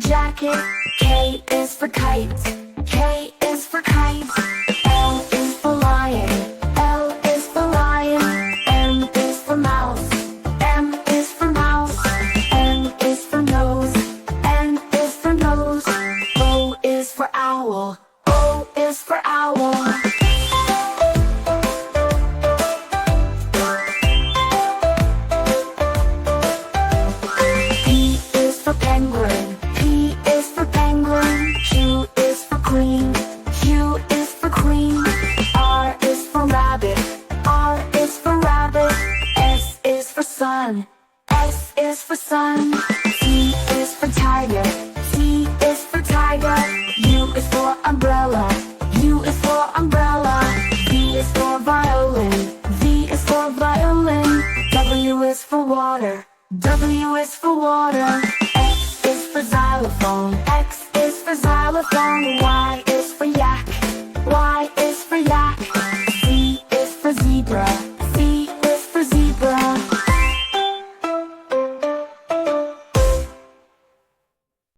jacket. K is for kite. K is for kite. L is for lion. L is for lion. M is for mouse. M is for mouse. N is for nose. N is for nose. O is for owl. O is for owl. P is for penguin. P is for penguin. Q is for queen. Q is for queen. R is for rabbit. R is for rabbit. S is for sun. S is for sun. T is for tiger. T is for tiger. U is for umbrella. U is for umbrella. V is for violin. V is for violin. W is for water. W is for water. X is for xylophone. X is for xylophone. Y is for yak. Y is for yak. Z is for zebra.